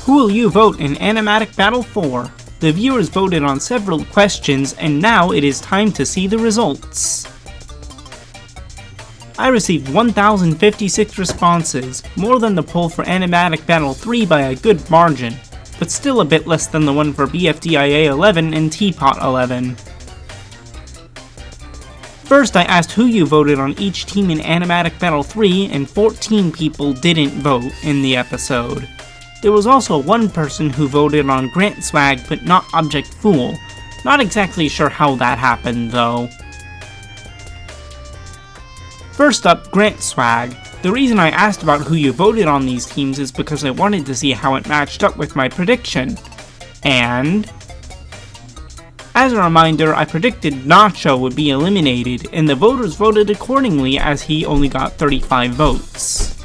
Who will you vote in Animatic Battle 4? The viewers voted on several questions, and now it is time to see the results. I received 1,056 responses, more than the poll for Animatic Battle 3 by a good margin, but still a bit less than the one for BFDIA 11 and Teapot 11. First, I asked who you voted on each team in Animatic Battle 3, and 14 people didn't vote in the episode. There was also one person who voted on Grant Swag but not Object Fool. Not exactly sure how that happened though. First up, Grant Swag. The reason I asked about who you voted on these teams is because I wanted to see how it matched up with my prediction. And as a reminder, I predicted Nacho would be eliminated, and the voters voted accordingly as he only got 35 votes.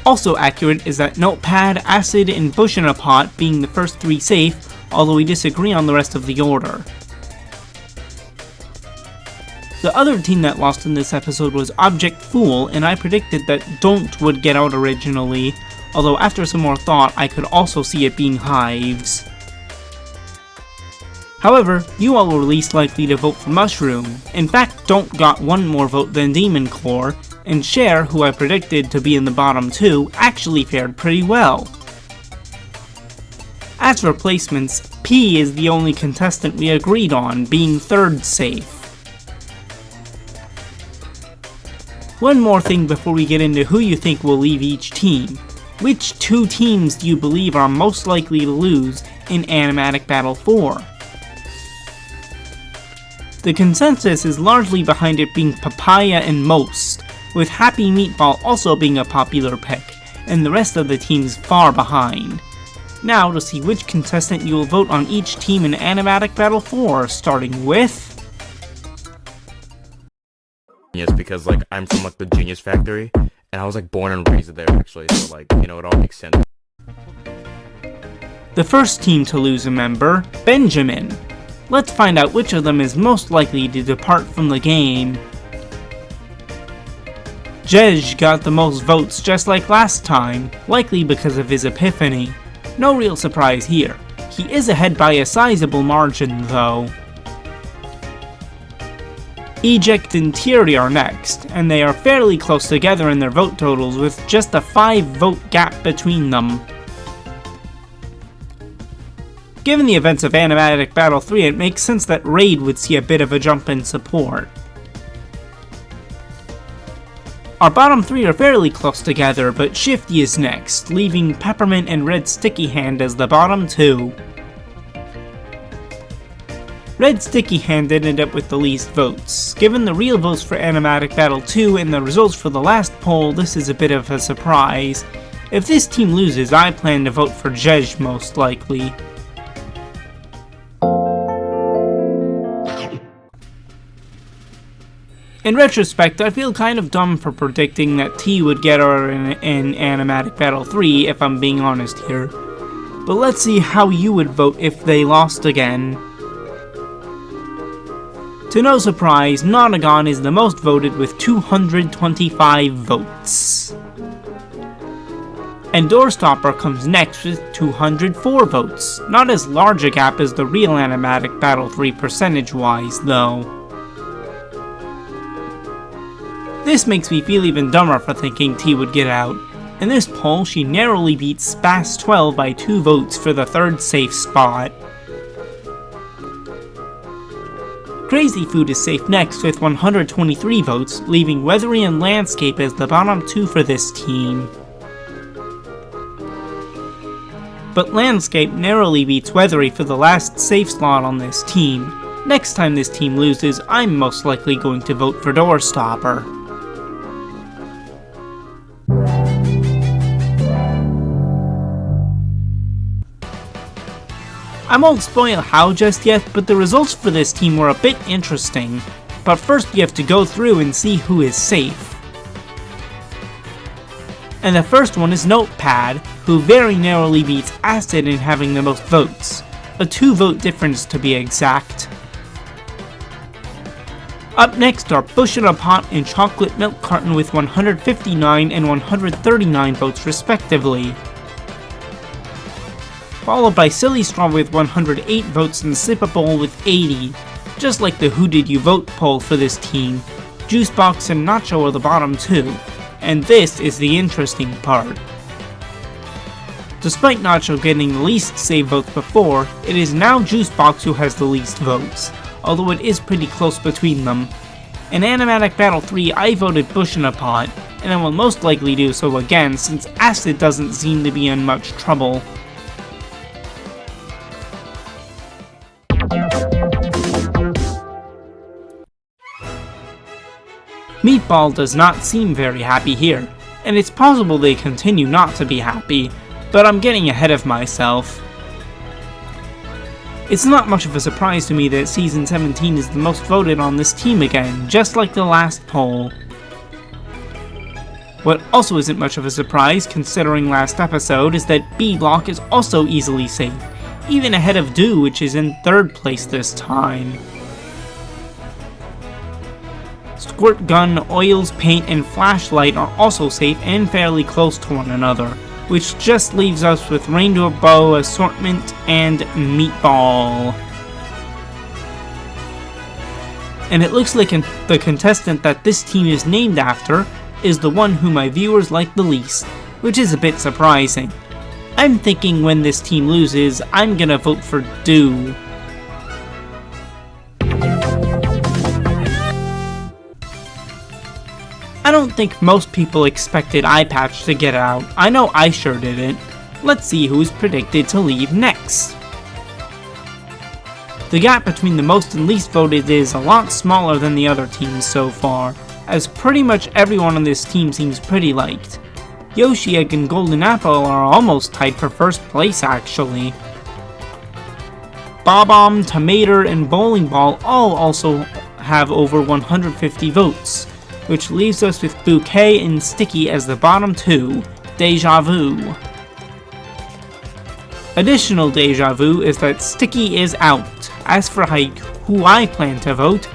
Also accurate is that Notepad, Acid, and Bush in a Pot being the first 3 safe, although we disagree on the rest of the order. The other team that lost in this episode was Object Fool, and I predicted that Don't would get out originally, although after some more thought I could also see it being Hives. However, you all were least likely to vote for Mushroom. In fact, Don't got one more vote than Demon Core, and Cher, who I predicted to be in the bottom 2, actually fared pretty well. As for placements, P is the only contestant we agreed on, being 3rd safe. One more thing before we get into who you think will leave each team. Which 2 teams do you believe are most likely to lose in Animatic Battle 4? The consensus is largely behind it being Papaya and Most, with Happy Meatball also being a popular pick, and the rest of the teams far behind. Now to see which contestant you will vote on each team in Animatic Battle 4, starting with Yes, because like I'm from like the Genius Factory, and I was like born and raised there actually, so like, you know, it all makes sense. the first team to lose a member, Benjamin. Let's find out which of them is most likely to depart from the game. Jej got the most votes just like last time, likely because of his epiphany. No real surprise here. He is ahead by a sizable margin though. Eject and Teary are next, and they are fairly close together in their vote totals with just a 5-vote gap between them. Given the events of Animatic Battle 3, it makes sense that Raid would see a bit of a jump in support. Our bottom 3 are fairly close together, but Shifty is next, leaving Peppermint and Red Sticky Hand as the bottom 2. Red Sticky Hand ended up with the least votes. Given the real votes for Animatic Battle 2 and the results for the last poll, this is a bit of a surprise. If this team loses, I plan to vote for Jej most likely. In retrospect, I feel kind of dumb for predicting that T would get her in Animatic Battle 3, if I'm being honest here. But let's see how you would vote if they lost again. To no surprise, Nonagon is the most voted with 225 votes. And Doorstopper comes next with 204 votes, not as large a gap as the real Animatic Battle 3 percentage-wise though. This makes me feel even dumber for thinking T would get out. In this poll, she narrowly beats Spaz12 by 2 votes for the 3rd safe spot. Crazy Food is safe next with 123 votes, leaving Weathery and Landscape as the bottom 2 for this team. But Landscape narrowly beats Weathery for the last safe slot on this team. Next time this team loses, I'm most likely going to vote for Doorstopper. I won't spoil how just yet, but the results for this team were a bit interesting. But first you have to go through and see who is safe. And the first one is Notepad, who very narrowly beats Acid in having the most votes. A 2-vote difference to be exact. Up next are Bush in a Pot and Chocolate Milk Carton with 159 and 139 votes respectively. Followed by Silly Straw with 108 votes and Sip-A-Bowl with 80. Just like the Who Did You Vote poll for this team, Juicebox and Nacho are the bottom two, and this is the interesting part. Despite Nacho getting the least save votes before, it is now Juicebox who has the least votes, although it is pretty close between them. In Animatic Battle 3, I voted Bush in a Pot, and I will most likely do so again since Acid doesn't seem to be in much trouble. Meatball does not seem very happy here, and it's possible they continue not to be happy, but I'm getting ahead of myself. It's not much of a surprise to me that Season 17 is the most voted on this team again, just like the last poll. What also isn't much of a surprise, considering last episode, is that B-Block is also easily safe, even ahead of Do, which is in 3rd place this time. Squirt Gun, Oils, Paint, and Flashlight are also safe and fairly close to one another, which just leaves us with Rainbow Bow, Assortment, and Meatball. And it looks like the contestant that this team is named after is the one who my viewers like the least, which is a bit surprising. I'm thinking when this team loses, I'm gonna vote for Do. I don't think most people expected Eye Patch to get out. I know I sure didn't. Let's see who's predicted to leave next. The gap between the most and least voted is a lot smaller than the other teams so far, as pretty much everyone on this team seems pretty liked. Yoshi Egg and Golden Apple are almost tied for 1st place actually. Bob-omb, Tomato, and Bowling Ball all also have over 150 votes, which leaves us with Bouquet and Sticky as the bottom two, Deja Vu. Additional Deja Vu is that Sticky is out. As for who I plan to vote,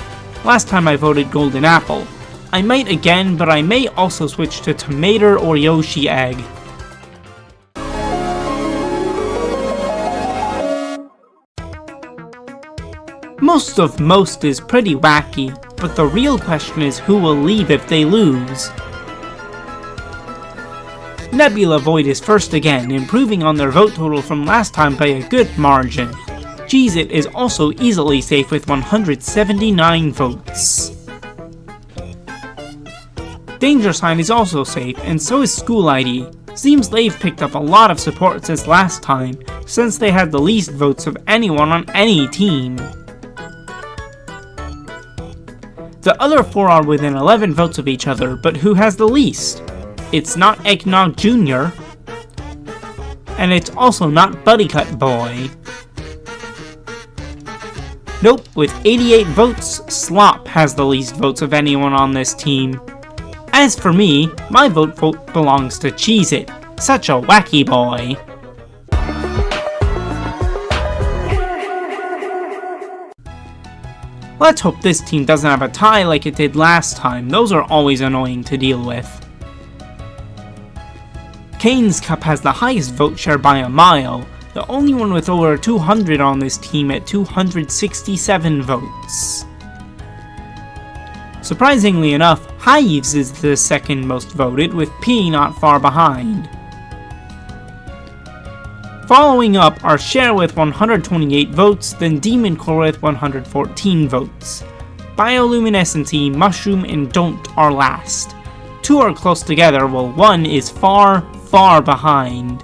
last time I voted Golden Apple. I might again, but I may also switch to Tomato or Yoshi Egg. Most is pretty wacky, but the real question is who will leave if they lose. Nebula Void is first again, improving on their vote total from last time by a good margin. Cheez-It is also easily safe with 179 votes. Danger Sign is also safe, and so is School ID. Seems they've picked up a lot of support since last time, since they had the least votes of anyone on any team. The other 4 are within 11 votes of each other, but who has the least? It's not Eggnog Jr., and it's also not Buddycut Boy. Nope, with 88 votes, Slop has the least votes of anyone on this team. As for me, my vote belongs to Cheez-It, such a wacky boy. Let's hope this team doesn't have a tie like it did last time, those are always annoying to deal with. Kane's Cup has the highest vote share by a mile, the only one with over 200 on this team at 267 votes. Surprisingly enough, Hives is the second most voted, with P not far behind. Following up are Share with 128 votes, then Demon Core with 114 votes. Bioluminescence, Mushroom, and Don't are last. 2 are close together, while 1 is far behind.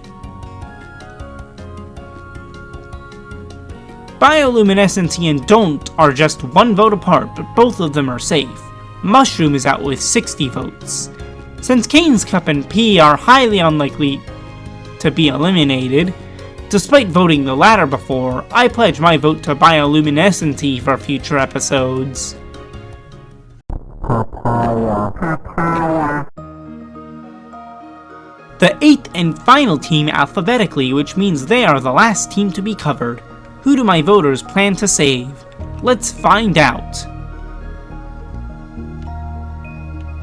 Bioluminescence and Don't are just 1 vote apart, but both of them are safe. Mushroom is out with 60 votes. Since Kane's Cup and P are highly unlikely to be eliminated, despite voting the latter before, I pledge my vote to Bioluminescence for future episodes. Papaya. The 8th and final team alphabetically, which means they are the last team to be covered. Who do my voters plan to save? Let's find out.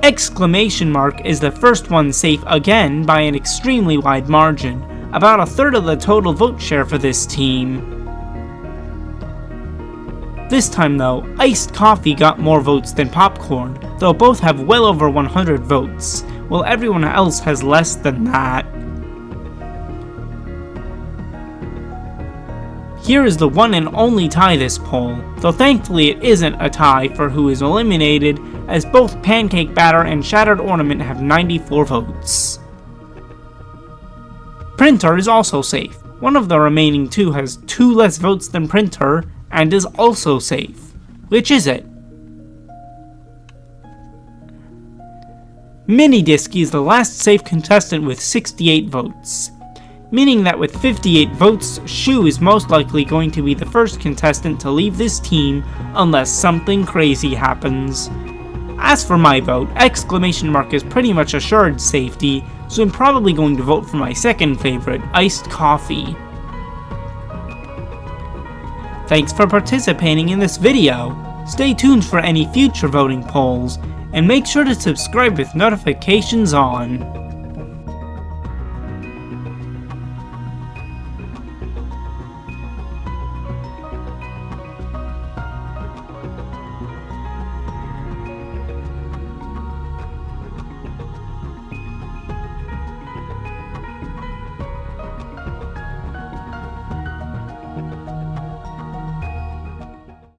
Exclamation mark is the first one safe again by an extremely wide margin, about a third of the total vote share for this team. This time though, iced coffee got more votes than popcorn, though both have well over 100 votes, while everyone else has less than that. Here is the one and only tie this poll, though thankfully it isn't a tie for who is eliminated, as both Pancake Batter and Shattered Ornament have 94 votes. Printer is also safe. One of the remaining two has 2 less votes than Printer, and is also safe. Which is it? Minidisc is the last safe contestant with 68 votes, meaning that with 58 votes, Shu is most likely going to be the first contestant to leave this team unless something crazy happens. As for my vote, exclamation mark is pretty much assured safety, so I'm probably going to vote for my second favorite, iced coffee. Thanks for participating in this video. Stay tuned for any future voting polls, and make sure to subscribe with notifications on.